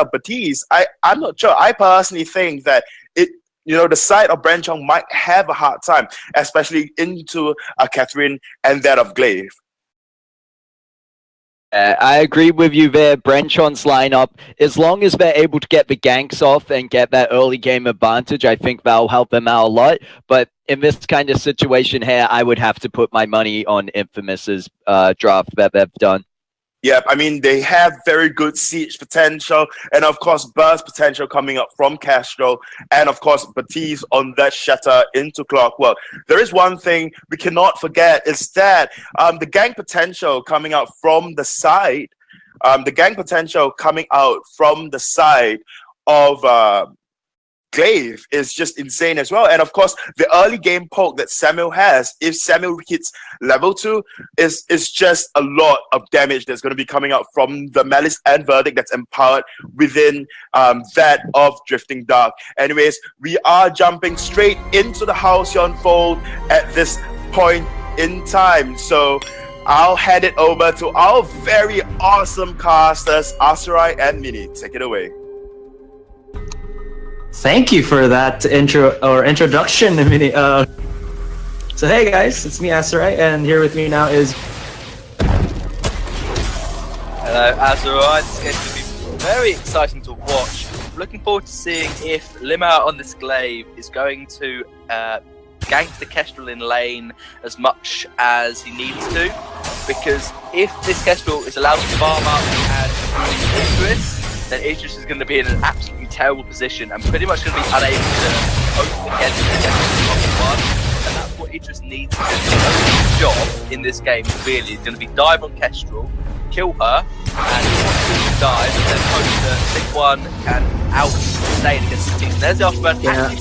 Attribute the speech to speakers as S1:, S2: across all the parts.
S1: of Batiste, I'm not sure. I personally think that the side of Brenchong might have a hard time, especially into Catherine and that of Glaive.
S2: I agree with you there. Brenchon's lineup, as long as they're able to get the ganks off and get that early game advantage, I think that'll help them out a lot. But in this kind of situation here, I would have to put my money on Infamous's draft that they've done.
S1: Yep, I mean, they have very good siege potential, and of course, burst potential coming up from Castro, and of course, Batiste on that shatter into Clockwork. There is one thing we cannot forget is that the gang potential coming out from the side, of Glaive is just insane as well. And of course, the early game poke that Samuel has, if Samuel hits level 2, is just a lot of damage that's going to be coming out from the Malice and Verdict that's empowered within that of Drifting Dark. Anyways, we are jumping straight into the Halcyon Fold at this point in time. So I'll hand it over to our very awesome casters, Aserai and Mini. Take it away.
S3: Thank you for that introduction, Mini. So hey guys, it's me Aserai, and here with me now is.
S4: Hello, Aserai. This is going to be very exciting to watch. Looking forward to seeing if Limau on this glaive is going to gank the Kestrel in lane as much as he needs to, because if this Kestrel is allowed to farm up and do Idris, then Idris is going to be in an absolutely terrible position and pretty much going to be unable to open against the Kestrel one. And that's what Idris needs to do. His job in this game really is going to be dive on Kestrel, kill her, and dive, and then hope that Sick One can outstay against the team. There's the afterburn.
S3: Yeah.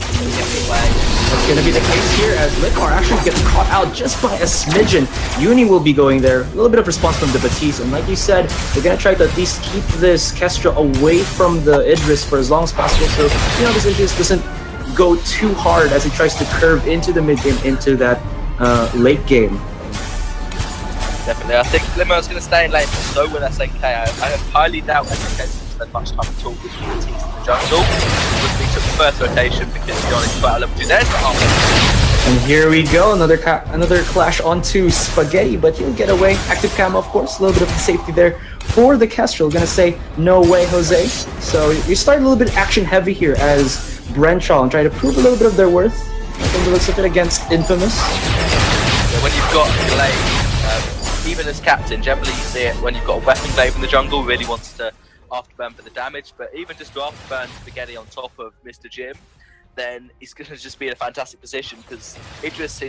S3: That's going to be the case here as Litmar actually gets caught out just by a smidgen. Uni will be going there. A little bit of response from the Batiste, and like you said, they're going to try to at least keep this Kestrel away from the Idris for as long as possible, so this Idris doesn't go too hard as he tries to curve into the mid game, into that late game.
S4: Definitely, I think Limo is going to stay in lane, but so will SNK. I highly doubt SNK is going to spend much time at all with Batiste in the jungle. He took the first rotation because Johnny's quite a level 2 there.
S3: And here we go, another clash onto Spaghetti, but he'll get away. Active camo, of course, a little bit of safety there for the Kestrel. Gonna say, no way, Jose. So you start a little bit action heavy here as Brenchong try to prove a little bit of their worth. From the looks of it against Infamous.
S4: Yeah, when you've got Glaive, even as captain, generally you see it when you've got a weapon Glaive in the jungle, really wants to afterburn for the damage, but even just to afterburn Spaghetti on top of Mr. Jim, then he's going to just be in a fantastic position because Idris,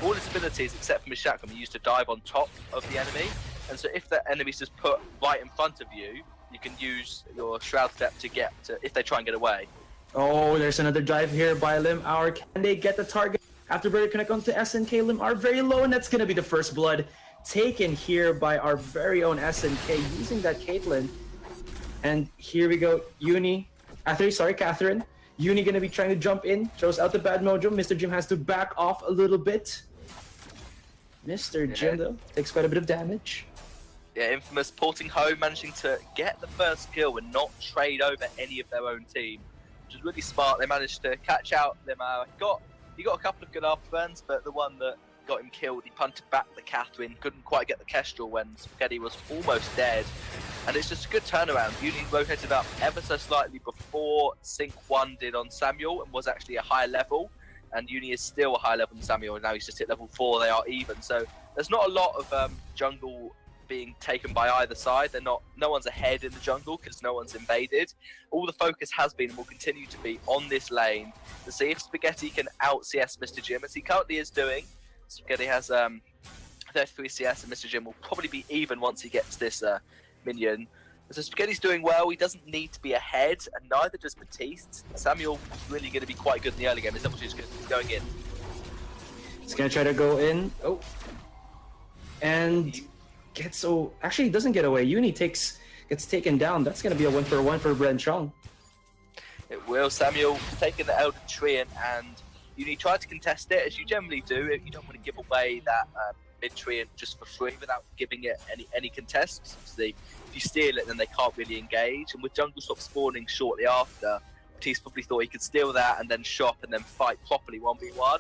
S4: all his abilities except from his shotgun are used to dive on top of the enemy, and so if the enemy's just put right in front of you, you can use your Shroud Step to get to, if they try and get away.
S3: Oh, there's another dive here by Limar. Can they get the target? Afterburner connect onto SNK. Limar very low, and that's going to be the first blood taken here by our very own SNK using that Caitlyn. And here we go, Catherine. Uni gonna be trying to jump in, throws out the bad mojo. Mr. Jim has to back off a little bit. Mr. Jim, though, takes quite a bit of damage.
S4: Yeah, Infamous porting home, managing to get the first kill and not trade over any of their own team, which is really smart. They managed to catch out Limau. He got a couple of good afterburns, but the one that got him killed, he punted back the Catherine, couldn't quite get the Kestrel when Spaghetti was almost dead. And it's just a good turnaround. Uni rotated up ever so slightly before Sync 1 did on Samuel and was actually a higher level. And Uni is still a higher level than Samuel, and now he's just hit level 4, they are even. So there's not a lot of jungle being taken by either side. No one's ahead in the jungle because no one's invaded. All the focus has been and will continue to be on this lane to see if Spaghetti can out CS Mr. Jim, as he currently is doing. Spaghetti has 33 CS, and Mr. Jim will probably be even once he gets this minion. So Spaghetti's doing well, he doesn't need to be ahead, and neither does Batiste. Samuel is really going to be quite good in the early game. Is that what he's going in?
S3: He's going to try to go in. Oh. And actually he doesn't get away. Uni gets taken down. That's going to be a 1-for-1 for Brenchong.
S4: It will. Samuel taking the Elder Tree and Uni tried to contest it, as you generally do. You don't want to give away that mid-tree and just for free without giving it any contests. Obviously, if you steal it, then they can't really engage. And with jungle stop spawning shortly after, Matisse probably thought he could steal that and then shop and then fight properly 1v1.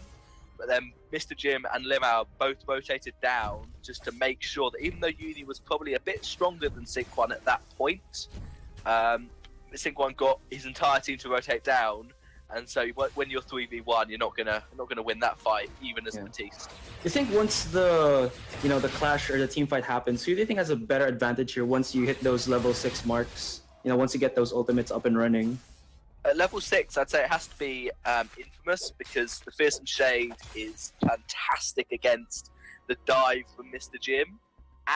S4: But then Mr. Jim and Limau both rotated down just to make sure that even though Uni was probably a bit stronger than Sync1 at that point, Sync1 got his entire team to rotate down. And so when you're 3v1, you're not gonna win that fight, even as Matisse.
S3: You think once the clash or the team fight happens, who do you think has a better advantage here once you hit those level 6 marks? Once you get those ultimates up and running.
S4: At level 6, I'd say it has to be Infamous, because the Fearsome Shade is fantastic against the dive from Mr. Jim,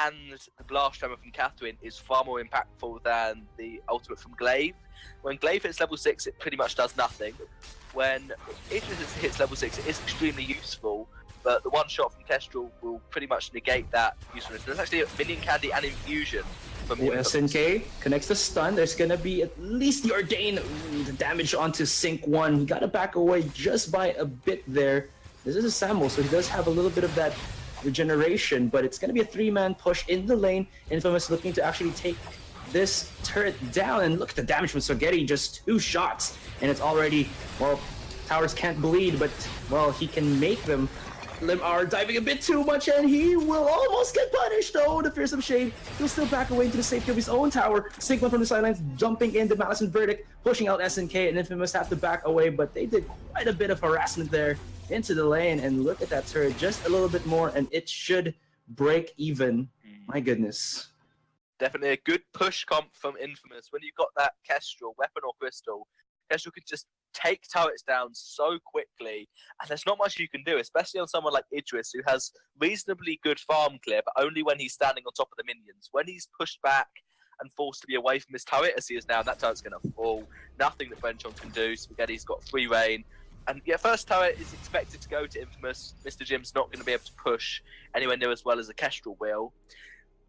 S4: and the Blast Tremor from Catherine is far more impactful than the ultimate from Glaive. When Glaive hits level 6, it pretty much does nothing. When Idris hits level 6, it is extremely useful, but the one shot from Kestrel will pretty much negate that usefulness. There's actually a Minion Candy and Infusion from
S3: SNK connects the stun. There's gonna be at least the Ordain. The damage onto Sync1. He got to back away just by a bit there. This is a Samuel, so he does have a little bit of that regeneration, but it's gonna be a 3-man push in the lane. Infamous looking to actually take this turret down, and look at the damage from Spaghetti. Just 2 shots, and it's already, well, towers can't bleed, but, well, he can make them. Limar diving a bit too much, and he will almost get punished. Oh, the Fearsome Shade. He'll still back away into the safety of his own tower. Sync1 from the sidelines, jumping in the Malice and Verdict, pushing out SNK, and Infamous have to back away, but they did quite a bit of harassment there into the lane, and look at that turret, just a little bit more, and it should break even. My goodness.
S4: Definitely a good push comp from Infamous. When you've got that Kestrel, weapon or crystal, Kestrel could just take turrets down so quickly, and there's not much you can do, especially on someone like Idris, who has reasonably good farm clear, but only when he's standing on top of the minions. When he's pushed back and forced to be away from his turret, as he is now, that turret's going to fall. Nothing that Brenchong can do. Spaghetti's got free reign. And yeah, first turret is expected to go to Infamous. Mr. Jim's not going to be able to push anywhere near as well as a Kestrel will.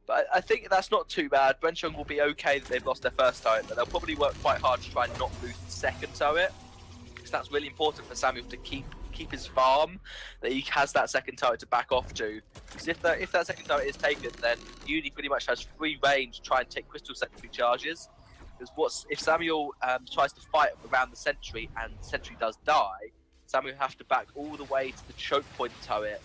S4: But I think that's not too bad. Brenchong will be okay that they've lost their first turret, but they'll probably work quite hard to try and not lose the second turret. Because that's really important for Samuel to keep his farm, that he has that second turret to back off to. Because if that second turret is taken, then Uni pretty much has free reign to try and take crystal sentry charges. Because if Samuel tries to fight around the sentry and the sentry does die, Samuel will have to back all the way to the choke point turret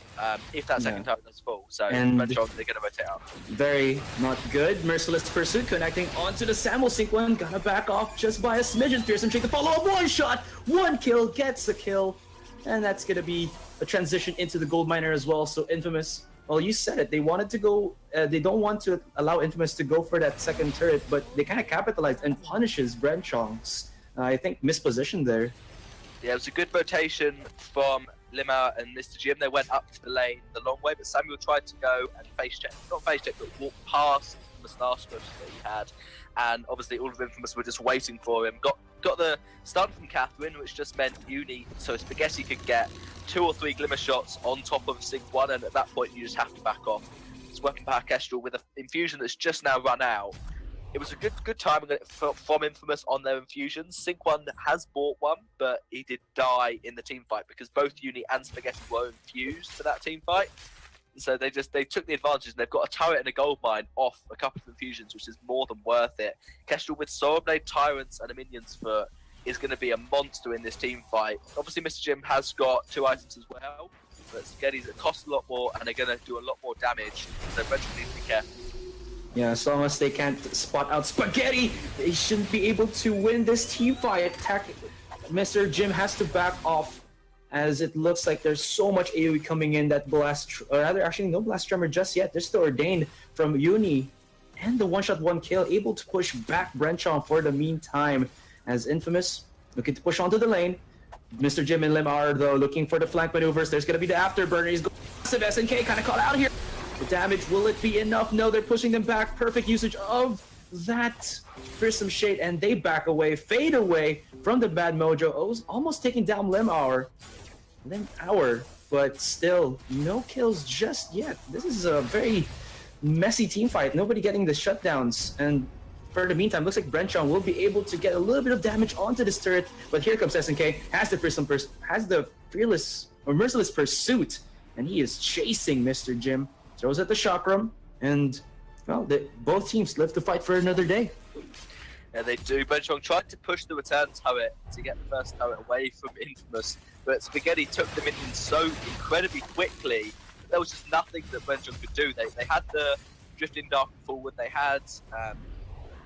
S4: if that second turret does fall. So Brenchong, they're going to rotate out.
S3: Very not good. Merciless Pursuit connecting onto the Samuel. Sync1 gonna back off just by a smidgen. Fearsome Shake the follow-up. 1 shot, 1 kill, gets a kill. And that's going to be a transition into the gold miner as well. So Infamous, well, you said it. They wanted to go, they don't want to allow Infamous to go for that second turret, but they kind of capitalized and punishes Brenchong's, I think, mispositioned there.
S4: Yeah, it was a good rotation from Limau and Mr. Jim. They went up to the lane the long way, but Samuel tried to go and face check, not face check, but walk past the moustache that he had. And obviously all of Infamous were just waiting for him. Got the stun from Catherine, which just meant Uni, so Spaghetti could get 2 or 3 glimmer shots on top of Sync1, and at that point you just have to back off. It's weapon power Kestrel with an infusion that's just now run out. It was a good timing from Infamous on their infusions. Sync1 has bought one, but he did die in the team fight because both Uni and Spaghetti were infused for that team fight. So they took the advantage, and they've got a turret and a gold mine off a couple of infusions, which is more than worth it. Kestrel with Swordblade, Tyrants, and a Minion's Foot is going to be a monster in this team fight. Obviously, Mr. Jim has got 2 items as well, but Spaghetti's that cost a lot more, and they're going to do a lot more damage. So Brenchong needs to be careful.
S3: Yeah, as long as they can't spot out Spaghetti, they shouldn't be able to win this team fight. Mr. Jim has to back off, as it looks like there's so much AoE coming in that or rather, actually no Blast Tremor just yet. There's the Ordained from Uni, and the 1-shot 1 kill, able to push back Brenchong for the meantime, as Infamous looking to push onto the lane. Mr. Jim and Lim are, though, looking for the flank maneuvers. There's going to be the afterburner. He's going massive SNK, kind of caught out here. The damage, will it be enough? No, they're pushing them back. Perfect usage of that Fearsome Shade, and they back away, fade away from the bad mojo. Almost taking down Limauer, but still no kills just yet. This is a very messy team fight. Nobody getting the shutdowns, and for the meantime, looks like Brenchong will be able to get a little bit of damage onto this turret. But here comes SNK, has the fearless or merciless pursuit, and he is chasing Mr. Jim. throws at the chakram, and well, both teams live to fight for another day.
S4: Yeah, they do. Brenchong tried to push the return turret to get the first turret away from Infamous, but Spaghetti took the minions so incredibly quickly. There was just nothing that Brenchong could do. They had the drifting dark forward. They had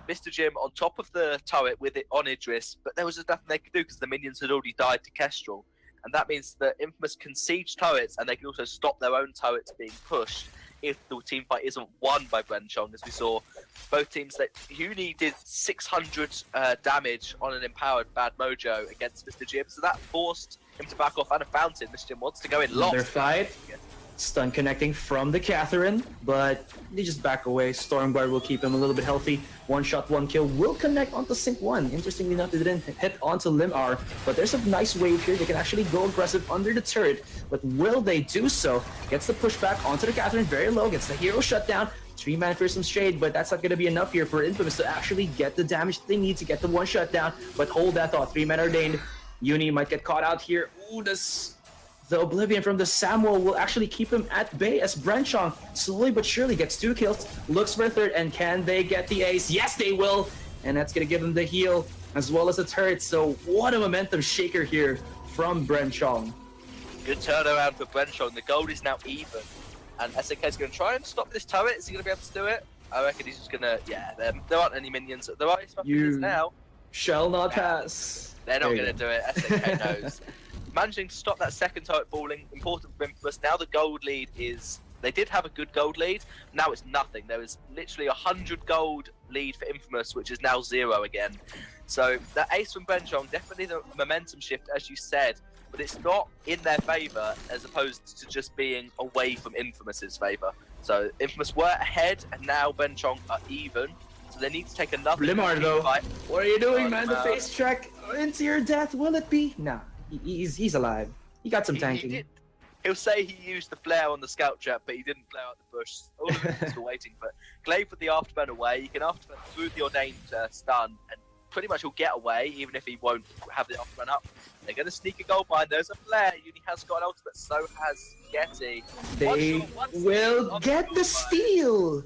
S4: Mr. Jim on top of the turret with it on Idris, but there was just nothing they could do because the minions had already died to Kestrel. And that means that Infamous can siege turrets, and they can also stop their own turrets being pushed if the team fight isn't won by Brenchong, as we saw both teams. That Uni did 600 damage on an empowered Bad Mojo against Mr. Jim, so that forced him to back off, and a fountain. Mr. Jim wants to go in.
S3: Their fight. Stun connecting from the Catherine, but they just back away. Stormguard will keep him a little bit healthy. One shot, one kill will connect onto Sync 1. Interestingly enough, they didn't hit onto Limar, but there's a nice wave here. They can actually go aggressive under the turret, but will they do so? Gets the pushback onto the Catherine, very low, gets the hero shutdown. 3-man fearsome shade, but that's not going to be enough here for Infamous to actually get the damage they need to get the one shut down. But hold that thought, 3-man ordained. Uni might get caught out here. Ooh, the Oblivion from the Samuel will actually keep him at bay as Brenchong slowly but surely gets 2 kills, looks for a third, and can they get the ace? Yes, they will! And that's going to give them the heal as well as the turret, so what a momentum shaker here from Brenchong.
S4: Good turnaround for Brenchong. The gold is now even, and SNK is going to try and stop this turret. Is he going to be able to do it? I reckon he's just going to, yeah, there aren't any minions. There are minions now.
S3: Shall not pass.
S4: They're not going to do it, SNK knows. Managing to stop that second turret falling, important for Infamous. Now the gold lead is... They did have a good gold lead, now it's nothing. There is literally 100 gold lead for Infamous, which is now 0 again. So that ace from Brenchong, definitely the momentum shift, as you said, but it's not in their favour as opposed to just being away from Infamous's favour. So Infamous were ahead, and now Brenchong are even. So they need to take another
S3: Limar, though,
S4: fight.
S3: What are you doing, man? The face track into your death, will it be? Nah. He's alive. He got some tanking.
S4: He'll say he used the flare on the scout trap, but he didn't flare out the bush. All of them are still waiting. But Glaive with the afterburn away, you can afterburn through the ordained stun, and pretty much he'll get away, even if he won't have the afterburn up. They're going to sneak a gold mine. There's a flare. Uni has got an ultimate, so has Getty.
S3: They will get the steal.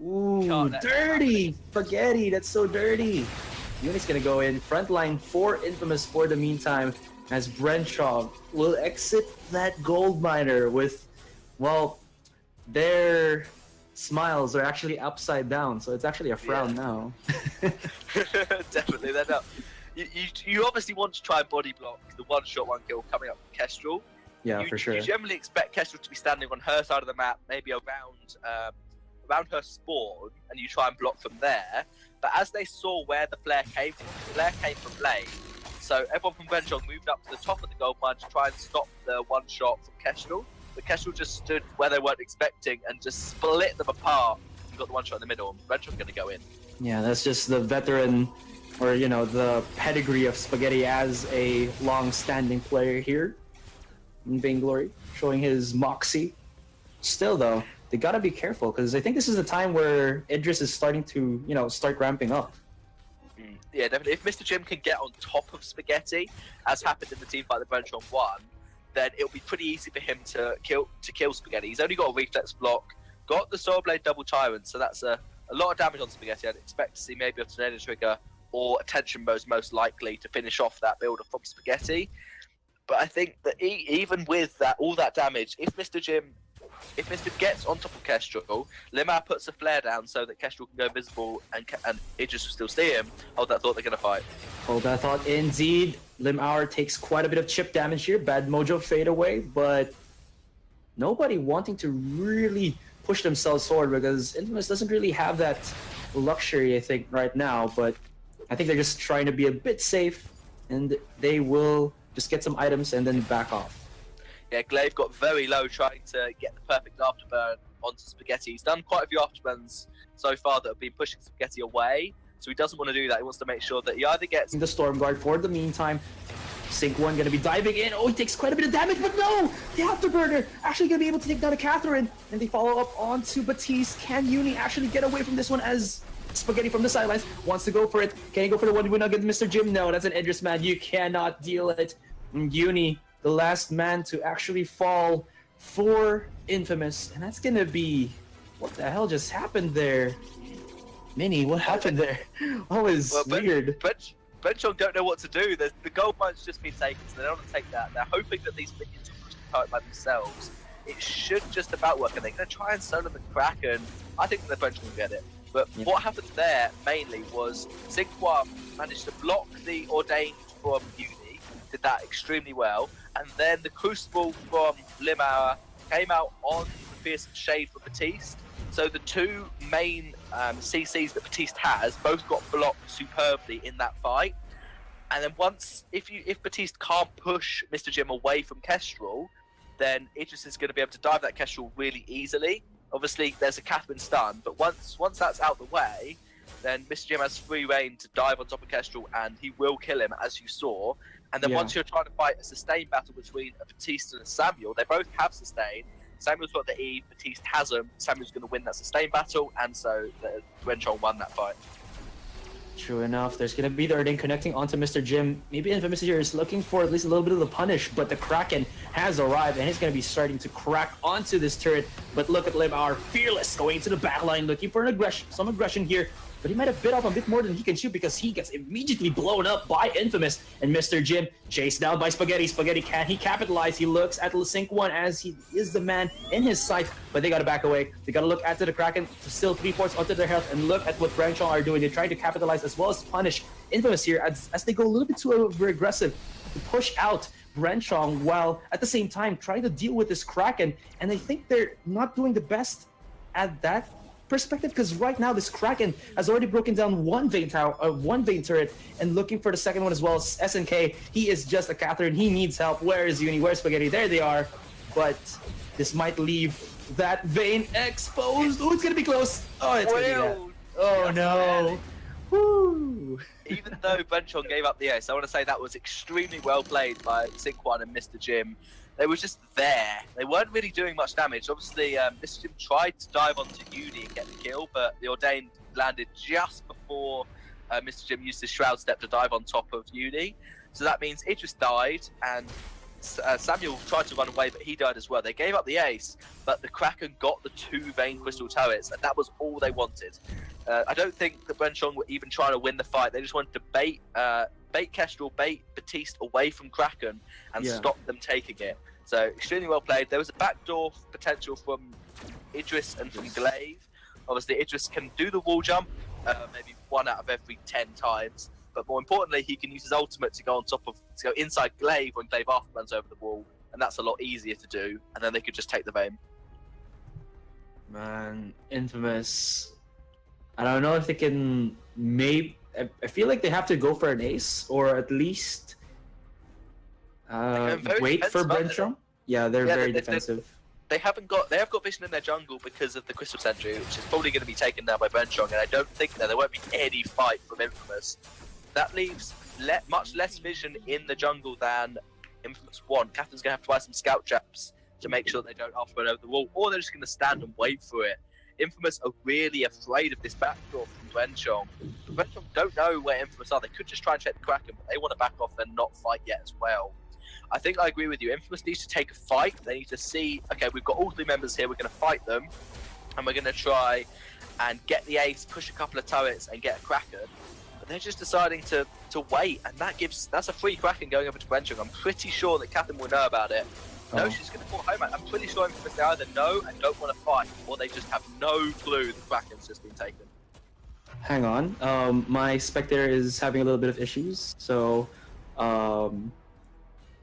S3: Ooh, dirty spaghetti. That's so dirty. Uni's going to go in frontline for Infamous for the meantime, as Brenchong will exit that gold miner with, well, their smiles are actually upside down, so it's actually a frown now.
S4: Definitely, they're not. You obviously want to try and body block the one-shot, one-kill coming up from Kestrel.
S3: Yeah, for sure.
S4: You generally expect Kestrel to be standing on her side of the map, maybe around her spawn, and you try and block from there. But as they saw where the flare came from Blade, so everyone from Brenchong moved up to the top of the gold mine to try and stop the one shot from Kestrel. But Kestrel just stood where they weren't expecting and just split them apart and got the one shot in the middle. Brenchong's going to go in.
S3: Yeah, that's just the veteran, or the pedigree of Spaghetti as a long-standing player here in Vainglory, showing his moxie. Still though, they gotta be careful, because I think this is the time where Idris is starting to, start ramping up.
S4: Yeah, definitely. If Mr. Jim can get on top of Spaghetti, as happened in the team fight that Brenchong won, then it'll be pretty easy for him to kill Spaghetti. He's only got a reflex block, got the Sword Blade double tyrant, so that's a lot of damage on Spaghetti. I'd expect to see maybe a tornado trigger or a tension bow is most likely to finish off that build from Spaghetti. But I think that even with all that damage, if Mr. gets on top of Kestrel, Limar puts a flare down so that Kestrel can go visible and Idris will still see him. Hold that thought, they're going to fight.
S3: Hold that thought, indeed. Limar takes quite a bit of chip damage here. Bad Mojo fade away, but nobody wanting to really push themselves forward because Infamous doesn't really have that luxury, I think, right now. But I think they're just trying to be a bit safe, and they will just get some items and then back off.
S4: Yeah, Glaive got very low trying to get the perfect afterburn onto Spaghetti. He's done quite a few afterburns so far that have been pushing Spaghetti away, so he doesn't want to do that. He wants to make sure that he either gets
S3: the Stormguard for the meantime. Sync 1 gonna be diving in. Oh, he takes quite a bit of damage, but no! The Afterburner actually gonna be able to take down a Catherine, and they follow up onto Batiste. Can Uni actually get away from this one as Spaghetti from the sidelines wants to go for it? Can he go for the 1v1 against Mr. Jim? No, that's an Idris, man. You cannot deal it. And Uni, the last man to actually fall for Infamous, and that's gonna be what the hell just happened there? Minnie, what happened there? That was weird.
S4: Brenchong don't know what to do. The gold mine's just been taken, so they don't want to take that. They're hoping that these minions will push the turret by themselves. It should just about work, and they're going to try and solo the Kraken. I think the Brenchong will get it. But what happened there mainly was Xingguang managed to block the Ordained from Uni, did that extremely well, and then the Crucible from Limauer came out on the Fearsome Shade for Batiste. So the two main CCs that Batiste has both got blocked superbly in that fight. And then once, if Batiste can't push Mr. Jim away from Kestrel, then Idris is going to be able to dive that Kestrel really easily. Obviously, there's a Catherine stun, but once that's out the way, then Mr. Jim has free reign to dive on top of Kestrel, and he will kill him, as you saw. And then once you're trying to fight a sustained battle between a Batiste and a Samuel, they both have sustain. Samuel's got the E, Batiste has him. Samuel's going to win that sustained battle, and so Brenchong won that fight.
S3: True enough. There's going to be the Ordain connecting onto Mr. Jim. Maybe Infamous here is looking for at least a little bit of the punish, but the Kraken has arrived, and he's going to be starting to crack onto this turret. But look at Limauer, fearless, going into the backline, looking for some aggression here. But he might have bit off a bit more than he can shoot because he gets immediately blown up by Infamous. And Mr. Jim chased down by Spaghetti. Spaghetti, can he capitalize? He looks at Sync1 as he is the man in his sight, but they gotta back away. They gotta look at the Kraken to still 3 points onto their health, and look at what Brenchong are doing. They're trying to capitalize as well as punish Infamous here as they go a little bit too aggressive to push out Brenchong, while at the same time trying to deal with this Kraken. And I think they're not doing the best at that perspective, because right now this Kraken has already broken down one vein turret, and looking for the second one as well. SNK, he is just a Catherine, he needs help. Where is Uni? Where's Spaghetti? There they are. But this might leave that vein exposed. Oh, it's gonna be close. Oh, it's gonna be that. Oh no. Woo.
S4: Even though Brenchong gave up the ace, I want to say that was extremely well played by Sync1 and Mr. Jim. They were just there. They weren't really doing much damage. Obviously, Mr. Jim tried to dive onto Uni and get the kill, but the Ordained landed just before Mr. Jim used his Shroud Step to dive on top of Uni. So that means Idris died, and Samuel tried to run away, but he died as well. They gave up the ace, but the Kraken got the 2 Vein Crystal turrets, and that was all they wanted. I don't think that Brenchong were even trying to win the fight. They just wanted to bait Kestrel, bait Batiste away from Kraken, and stop them taking it. So extremely well played. There was a backdoor potential from Idris and from Glaive. Obviously, Idris can do the wall jump, maybe 1 out of every 10 times. But more importantly, he can use his ultimate to go inside Glaive when Glaive after runs over the wall, and that's a lot easier to do. And then they could just take the vein.
S3: Man, Infamous. I don't know if they can. Maybe I feel like they have to go for an ace, or at least wait for Brenchong. Yeah, they're very defensive.
S4: They have got vision in their jungle because of the Crystal Sentry, which is probably going to be taken down by Brenchong, and I don't think there won't be any fight from Infamous. That leaves much less vision in the jungle than Infamous want. Catherine's going to have to buy some scout traps to make sure they don't after run over the wall, or they're just going to stand and wait for it. Infamous are really afraid of this backdoor from Brenchong. Brenchong don't know where Infamous are. They could just try and check the Kraken, but they want to back off and not fight yet as well. I think I agree with you. Infamous needs to take a fight. They need to see, okay, we've got all 3 members here. We're going to fight them, and we're going to try and get the ace, push a couple of turrets, and get a Kraken. But they're just deciding to wait, and that's a free Kraken going over to Brenchong. I'm pretty sure that Catherine will know about it. No, she's going to port home. I'm pretty sure Infamous, they either know and don't want to fight, or they just have no clue the Kraken's just been taken.
S3: Hang on. My Spectre is having a little bit of issues, so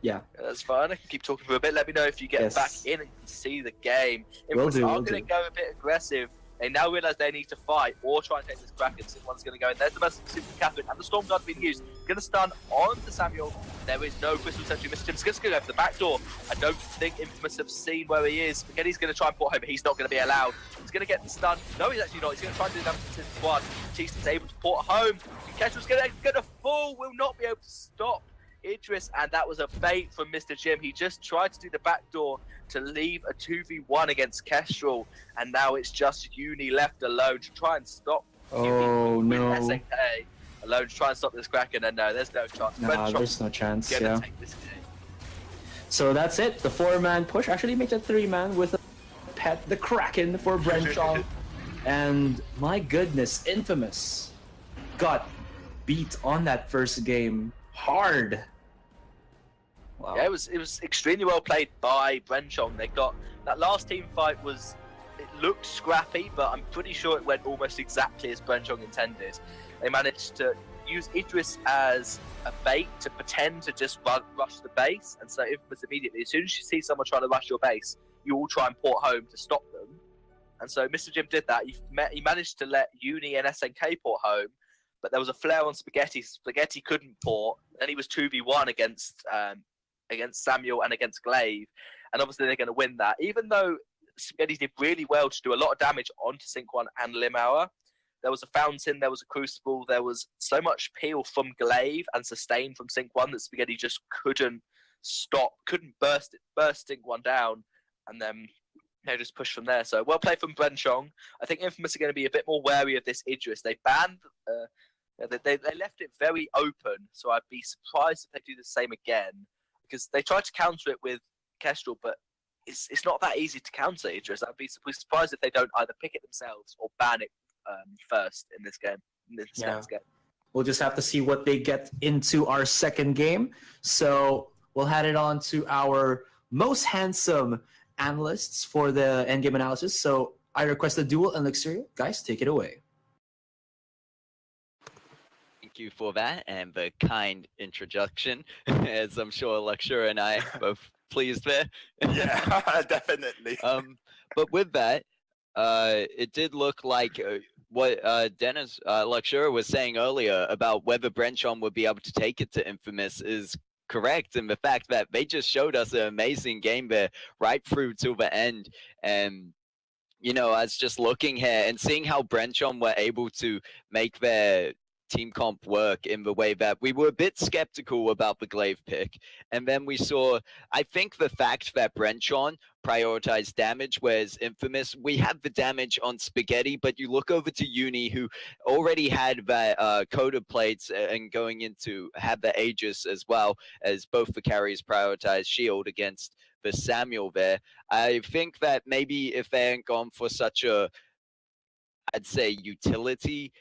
S3: yeah.
S4: That's fine. I can keep talking for a bit. Let me know if you get back in and can see the game. Infamous are going to go a bit aggressive. They now realise they need to fight or try and take this Kraken. So one's going to go in. There's the most super Catherine, and the Storm Guard being used. Going to stun onto Samuel. There is no Crystal Sentry. Mr. Tim's going to go for the back door. I don't think Infamous have seen where he is. Spaghetti's going to try and port home, but he's not going to be allowed. He's going to get the stun. No, he's actually not. He's going to try and do damage to the squad. Batista's able to port home. Kestrel's going to fall. Will not be able to stop Idris, and that was a bait from Mr. Jim. He just tried to do the back door to leave a 2v1 against Kestrel, and now it's just Uni left alone to try and stop Uni with SNK alone to try and stop this Kraken, and no, there's no chance.
S3: Nah, there's no chance,
S4: Take this game.
S3: So that's it. The 4-man push actually makes a 3-man with a pet, the Kraken for Brenchong. And my goodness, Infamous got beat on that first game hard. Wow.
S4: Yeah, it was extremely well played by Brenchong. They got that last team fight it looked scrappy, but I'm pretty sure it went almost exactly as Brenchong intended. They managed to use Idris as a bait to pretend to just rush the base, and so Infamous immediately, as soon as you see someone trying to rush your base, you all try and port home to stop them. And so Mr. Jim did that. He managed to let Uni and SNK port home, but there was a flare on Spaghetti. Spaghetti couldn't port, and he was 2v1 against Samuel and against Glaive, and obviously they're going to win that. Even though Spaghetti did really well to do a lot of damage onto Sync 1 and Limauer, there was a Fountain, there was a Crucible, there was so much peel from Glaive and sustain from Sync 1 that Spaghetti just couldn't burst Sync 1 down, and then they just pushed from there. So well played from Brenchong. I think Infamous are going to be a bit more wary of this Idris. They banned, they left it very open, so I'd be surprised if they do the same again, because they tried to counter it with Kestrel, but it's not that easy to counter Idris. I'd be surprised if they don't either pick it themselves or ban it first in this game.
S3: We'll just have to see what they get into our second game. So we'll head it on to our most handsome analysts for the endgame analysis. So I request a duel and Luxuria. Guys, take it away.
S2: Thank you for that and the kind introduction, as I'm sure Luxuria and I both pleased there.
S1: Yeah, definitely.
S2: But with that, it did look like what Dennis Luxuria was saying earlier about whether Brenchong would be able to take it to Infamous is correct, and the fact that they just showed us an amazing game there right through till the end. And you know, I was just looking here and seeing how Brenchong were able to make their team comp work in the way that we were a bit skeptical about the Glaive pick. And then we saw, I think the fact that Brenchong prioritized damage, whereas Infamous, we had the damage on Spaghetti, but you look over to Uni, who already had that coda plates and going into, had the Aegis as well, as both the carries prioritized shield against the Samuel there. I think that maybe if they hadn't gone for such a, I'd say, utility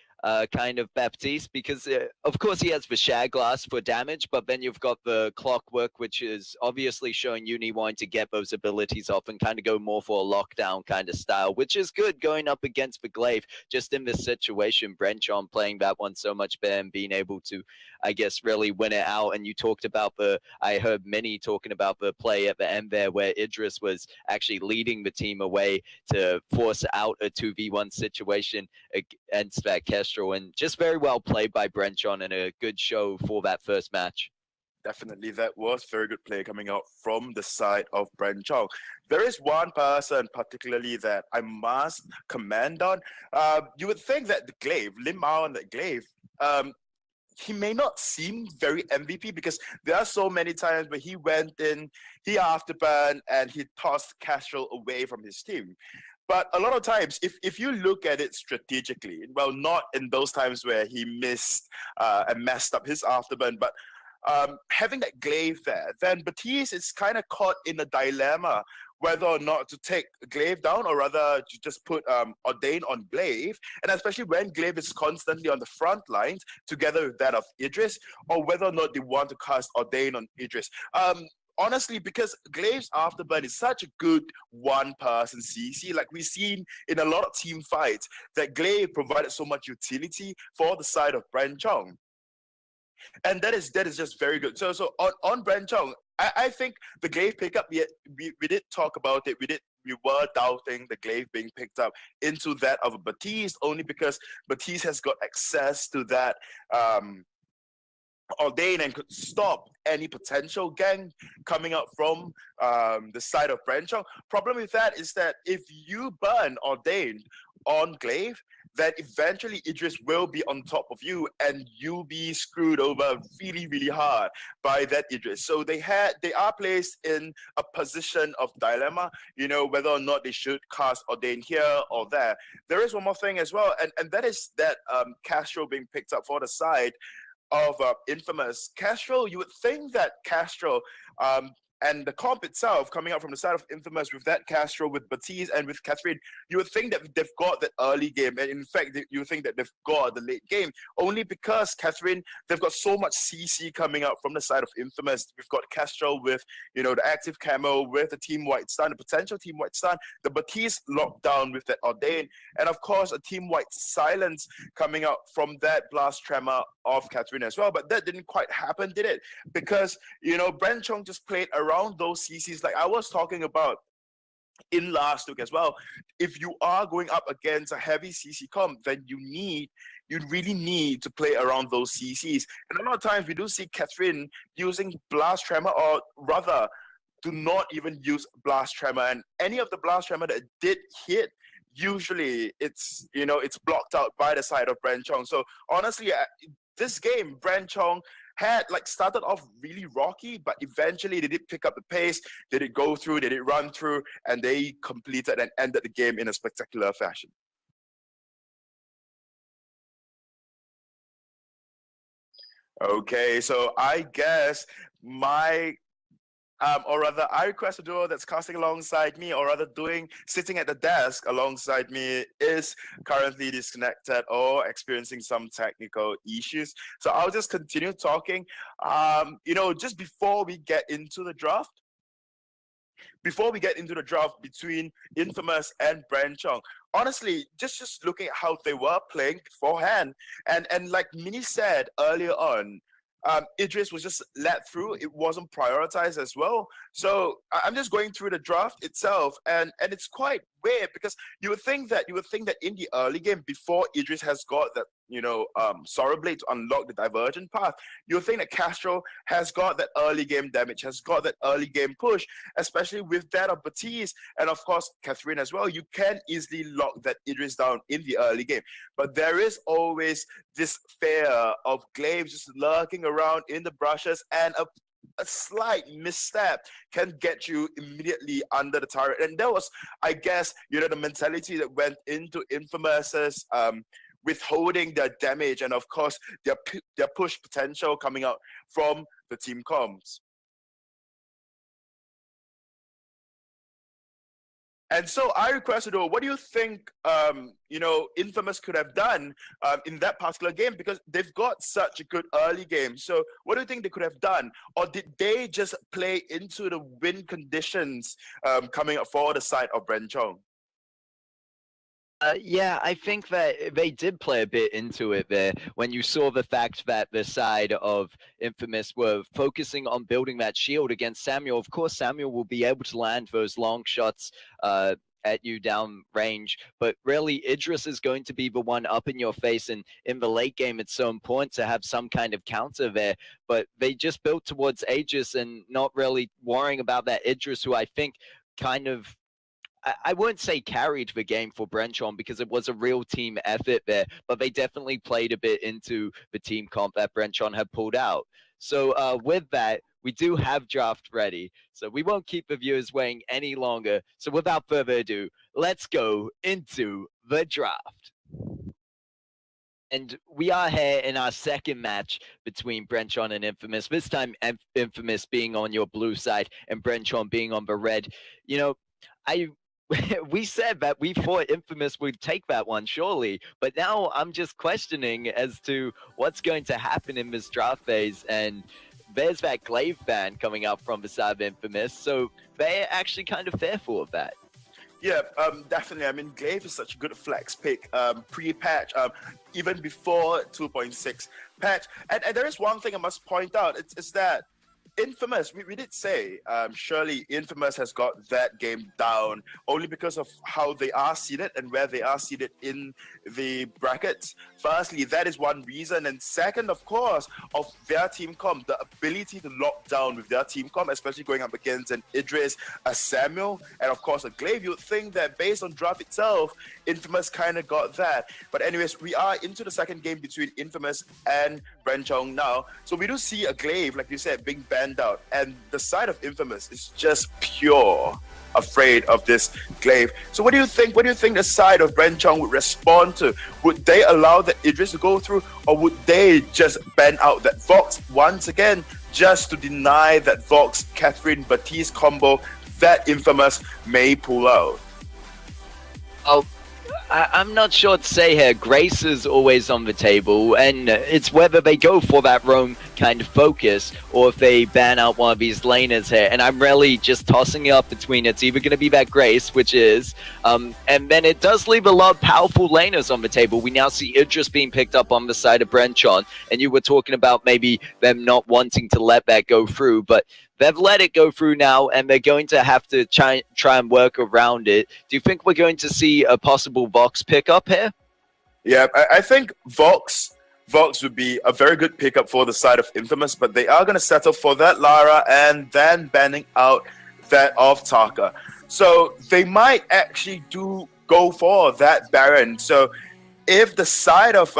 S2: kind of Baptiste, because of course he has the Share Glass for damage, but then you've got the Clockwork, which is obviously showing Uni wanting to get those abilities off and kind of go more for a lockdown kind of style, which is good going up against the Glaive. Just in this situation, Brenchong playing that one so much better and being able to, I guess, really win it out. And you talked about I heard Minnie talking about the play at the end there where Idris was actually leading the team away to force out a 2v1 situation against that Kestrel, and just very well played by Brenchong and a good show for that first match.
S1: Definitely, that was very good play coming out from the side of Brenchong. There is one person particularly that I must commend on. You would think that the Glaive, Lim Mao and the Glaive, he may not seem very MVP because there are so many times where he went in, he afterburned, and he tossed Castrol away from his team. But a lot of times, if you look at it strategically, well, not in those times where he missed and messed up his afterburn, but having that Glaive there, then Baptiste is kind of caught in a dilemma whether or not to take Glaive down or rather to just put Ordain on Glaive, and especially when Glaive is constantly on the front lines together with that of Idris, or whether or not they want to cast Ordain on Idris. Honestly, because Glaive's afterburn is such a good one-person CC, like we've seen in a lot of team fights, that Glaive provided so much utility for the side of Brenchong. And that is just very good. So on Brenchong, I think the Glaive pickup, we did talk about it. We were doubting the Glaive being picked up into that of Baptiste, only because Baptiste has got access to that Ordain and could stop any potential gang coming up from the side of Brenchong. Problem with that is that if you burn Ordain on Glaive, then eventually Idris will be on top of you and you'll be screwed over really, really hard by that Idris. So they are placed in a position of dilemma, you know, whether or not they should cast Ordain here or there. There is one more thing as well, and that is that Castro being picked up for the side of Infamous. Castro, you would think that Castro and the comp itself coming out from the side of Infamous with that Castro, with Baptiste, and with Catherine, you would think that they've got that early game, and in fact, you would think that they've got the late game, only because Catherine, they've got so much CC coming out from the side of Infamous. We've got Castro with, you know, the active camo, with the team white stun, the potential team white stun, the Baptiste locked down with that Ordain, and of course, a team white silence coming out from that blast tremor of Catherine as well. But that didn't quite happen, did it? Because, you know, Brenchong just played around those CCs like I was talking about in last week as well. If you are going up against a heavy CC comp, then you really need to play around those CCs. And a lot of times we do see Catherine using blast tremor, or rather, do not even use blast tremor. And any of the blast tremor that did hit, usually it's, you know, it's blocked out by the side of Brenchong. So honestly, this game, Brenchong had like started off really rocky, but eventually they did pick up the pace, they did go through, they did run through, and they completed and ended the game in a spectacular fashion. Okay, so I guess or rather, I request a duo that's casting alongside me, or rather sitting at the desk alongside me, is currently disconnected or experiencing some technical issues. So I'll just continue talking. You know, just before we get into the draft, between Infamous and Brenchong, honestly, just looking at how they were playing beforehand, and like Mini said earlier on, Idris was just let through. It wasn't prioritized as well. So I'm just going through the draft itself, and it's quite weird because you would think that in the early game, before Idris has got that, you know, Sorrow Blade to unlock the divergent path, you would think that Castro has got that early game damage, has got that early game push, especially with that of Baptiste and of course Catherine as well. You can easily lock that Idris down in the early game, but there is always this fear of Glaive just lurking around in the brushes, and a slight misstep can get you immediately under the turret. And that was, I guess, you know, the mentality that went into Infamous's withholding their damage, and of course their push potential coming out from the team comms. And so I requested, what do you think, you know, Infamous could have done in that particular game? Because they've got such a good early game. So what do you think they could have done? Or did they just play into the win conditions coming up for the side of Brenchong?
S2: Yeah, I think that they did play a bit into it there when you saw the fact that the side of Infamous were focusing on building that shield against Samuel. Of course, Samuel will be able to land those long shots at you down range, but really Idris is going to be the one up in your face, and in the late game it's so important to have some kind of counter there. But they just built towards Aegis and not really worrying about that Idris, who I think kind of, I wouldn't say carried the game for Brenchong because it was a real team effort there, but they definitely played a bit into the team comp that Brenchong had pulled out. So with that, we do have draft ready, so we won't keep the viewers waiting any longer. So without further ado, let's go into the draft. And we are here in our second match between Brenchong and Infamous, this time Infamous being on your blue side and Brenchong being on the red. You know, we said that we thought Infamous would take that one, surely. But now I'm just questioning as to what's going to happen in this draft phase. And there's that Glaive ban coming up from the side of Infamous. So they're actually kind of fearful of that.
S1: Yeah, definitely. I mean, Glaive is such a good flex pick pre-patch, even before 2.6 patch. And there is one thing I must point out. It's that Infamous, we did say, surely Infamous has got that game down only because of how they are seated and where they are seated in the brackets. Firstly, that is one reason. And second, of course, of their team comp, the ability to lock down with their team comp, especially going up against an Idris, a Samuel, and of course a Glaive. You would think that based on draft itself, Infamous kind of got that. But anyways, we are into the second game between Infamous and Brenchong now. So we do see a Glaive, like you said, being banned standout, and the side of Infamous is just pure afraid of this glaive. So what do you think? What do you think the side of Brenchong would respond to? Would they allow that Idris to go through, or would they just ban out that Vox once again, just to deny that Vox Catherine Batiste combo that Infamous may pull out?
S2: Oh, I'm not sure what to say here. Grace is always on the table, and it's whether they go for that roam kind of focus or if they ban out one of these laners here. And I'm really just tossing it up between it's either going to be that Grace, which is, and then it does leave a lot of powerful laners on the table. We now see Idris being picked up on the side of Brenchon, and you were talking about maybe them not wanting to let that go through, but they've let it go through now, and they're going to have to try and work around it. Do you think we're going to see a possible Vox pickup here?
S1: Yeah, I think Vox would be a very good pickup for the side of Infamous, but they are going to settle for that Lara and then banning out that of Taka. So they might actually go for that Baron. So if the side of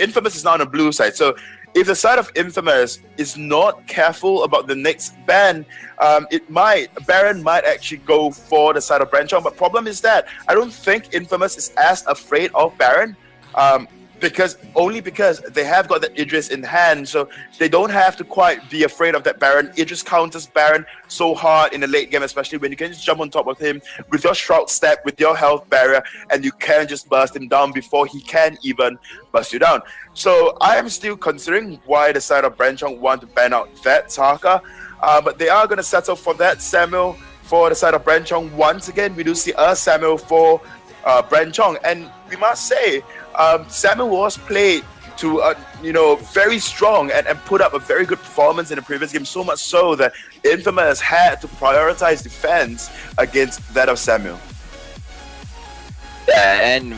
S1: Infamous is now on the blue side, so if the side of Infamous is not careful about the next ban, Baron might actually go for the side of Brenchong. But problem is that I don't think Infamous is as afraid of Baron, because they have got that Idris in hand, so they don't have to quite be afraid of that Baron. Idris counters Baron so hard in the late game, especially when you can just jump on top of him with your Shroud Step, with your health barrier, and you can just burst him down before he can even burst you down. So I am still considering why the side of Brenchong want to ban out that Taka, but they are going to settle for that Samuel for the side of Brenchong. Once again, we do see a Samuel for Brenchong, and we must say Samuel was played to very strong and put up a very good performance in the previous game, so much so that Infamous had to prioritize defense against that of Samuel.
S2: Yeah, and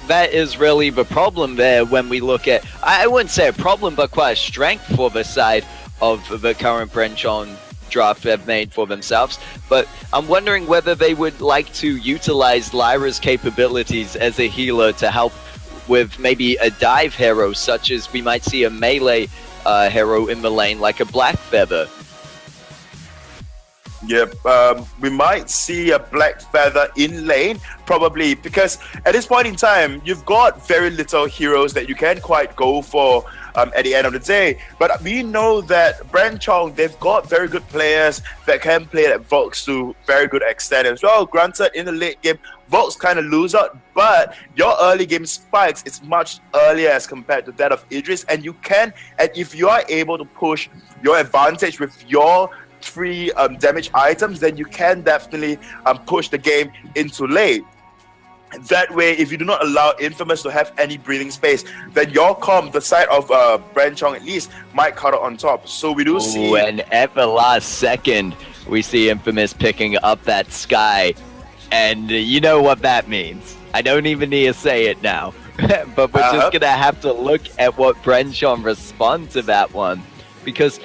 S2: that is really the problem there when we look at, I wouldn't say a problem, but quite a strength for the side of the current Brenchon draft they've made for themselves. But I'm wondering whether they would like to utilize Lyra's capabilities as a healer to help with maybe a dive hero, such as we might see a melee hero in the lane like a Black Feather.
S1: Yep, we might see a Black Feather in lane, probably, because at this point in time, you've got very little heroes that you can't quite go for at the end of the day. But we know that Brenchong, they've got very good players that can play that Vox to very good extent as well. Granted, in the late game, Vox kind of lose out, but your early game spikes is much earlier as compared to that of Idris, and if you are able to push your advantage with your 3 damage items, then you can definitely push the game into late. That way, if you do not allow Infamous to have any breathing space, then your comp, the side of Brenchong at least, might cut it on top. So we do see...
S2: And at the last second, we see Infamous picking up that Sky. And you know what that means. I don't even need to say it now. But we're just going to have to look at what Brenchong responds to that one. Because...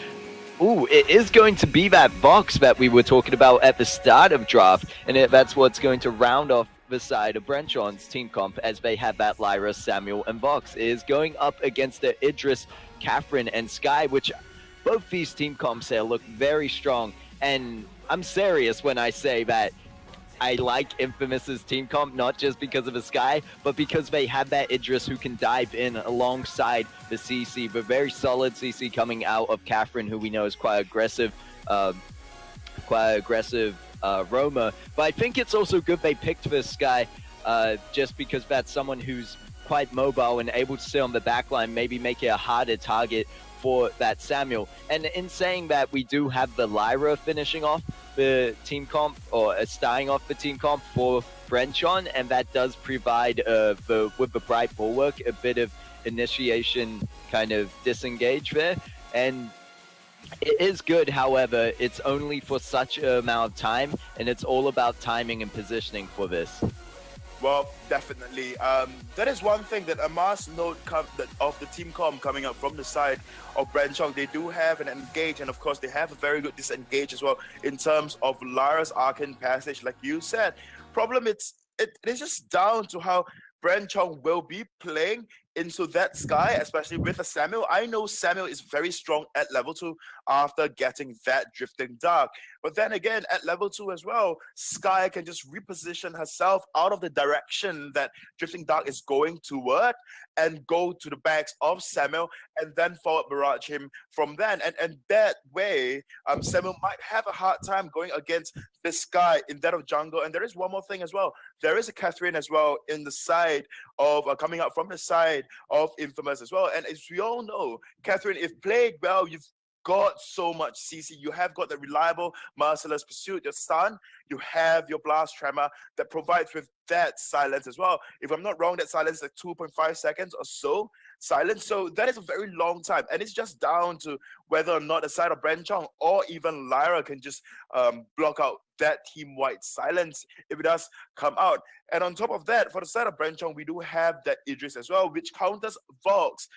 S2: it is going to be that Vox that we were talking about at the start of draft, and that's what's going to round off the side of Brenchon's team comp, as they have that Lyra, Samuel, and Vox. It is going up against the Idris, Catherine, and Sky, which both these team comps here look very strong. And I'm serious when I say that I like Infamous's team comp, not just because of the Sky, but because they have that Idris who can dive in alongside the CC, the very solid CC coming out of Catherine, who we know is quite aggressive roamer. But I think it's also good they picked this Sky, just because that's someone who's quite mobile and able to sit on the back line, maybe make it a harder target for that Samuel. And in saying that, we do have the Lyra finishing off the team comp, or starting off the team comp for Brenchon, and that does provide with the Bright Bulwark a bit of initiation kind of disengage there. And it is good, however, it's only for such an amount of time, and it's all about timing and positioning for this.
S1: Well, definitely. That is one thing that I must note of the team comp coming up from the side of Brenchong. They do have an engage, and of course they have a very good disengage as well in terms of Lyra's Arcane Passage, like you said. Problem it is just down to how Brenchong will be playing into that Sky, especially with a Samuel. I know Samuel is very strong at level 2 after getting that Drifting Dark. But then again, at level 2 as well, Sky can just reposition herself out of the direction that Drifting Dark is going toward and go to the backs of Samuel and then forward barrage him from then. And that way, Samuel might have a hard time going against this Sky in that of jungle. And there is one more thing as well. There is a Catherine as well in the side of coming up from the side of Infamous as well. And as we all know, Catherine, if played well, you've got so much CC. You have got the reliable Merciless Pursuit, your stun, you have your Blast Tremor that provides with that silence as well. If I'm not wrong, that silence is like 2.5 seconds or so silence. So that is a very long time. And it's just down to whether or not the side of Brenchong or even Lyra can just block out that team-wide silence if it does come out. And on top of that, for the side of Brenchong, we do have that Idris as well, which counters Vox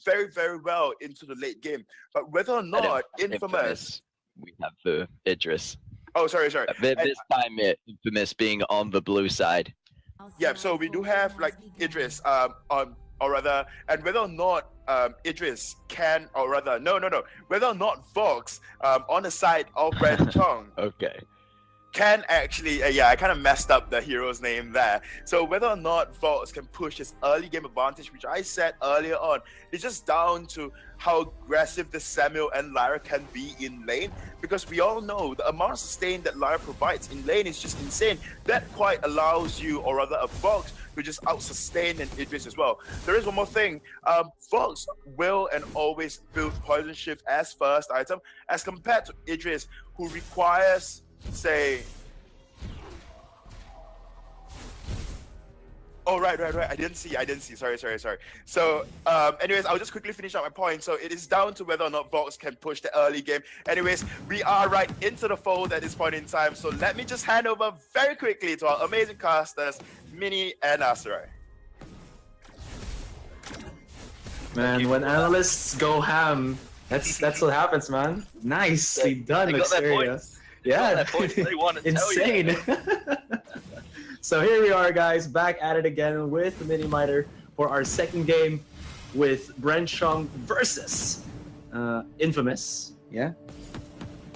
S1: very, very well into the late game. But whether or not Infamous...
S2: We have the Idris.
S1: Oh, sorry.
S2: This time, Infamous being on the blue side.
S1: Yeah, so we do have like Idris on, or rather, and whether or not Idris can, or rather, no, whether or not Vox on the side of Brenchong
S2: Okay.
S1: can actually, I kind of messed up the hero's name there. So whether or not Vox can push his early game advantage, which I said earlier on, it's just down to how aggressive the Samuel and Lyra can be in lane. Because we all know the amount of sustain that Lyra provides in lane is just insane. That quite allows you, or rather a Vox, to just out-sustain an Idris as well. There is one more thing. Vox will and always build Poison Shift as first item, as compared to Idris, who requires, say... Oh, right. I didn't see. Sorry. So, anyways, I'll just quickly finish up my point. So it is down to whether or not Vox can push the early game. Anyways, we are right into the fold at this point in time. So let me just hand over very quickly to our amazing casters, Mini and Asarai.
S3: Man, when analysts go ham, that's what happens, man. Nicely done, Mysteria. Yeah,
S4: they want to
S3: insane. So here we are, guys, back at it again with the Mini Miter for our second game with Brenchong versus Infamous. Yeah?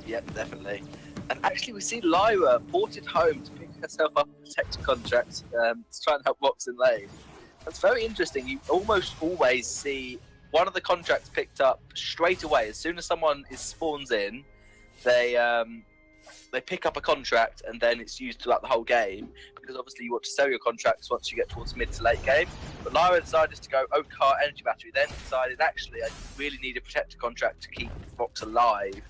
S4: Yep, definitely. And actually, we see Lyra ported home to pick herself up a protector contract to try and help Vox in lane. That's very interesting. You almost always see one of the contracts picked up straight away. As soon as someone spawns in, they pick up a contract and then it's used throughout the whole game, because obviously you want to sell your contracts once you get towards mid to late game. But Lyra decided to go Oak Heart Energy Battery, then decided actually I really need a protector contract to keep Vox alive.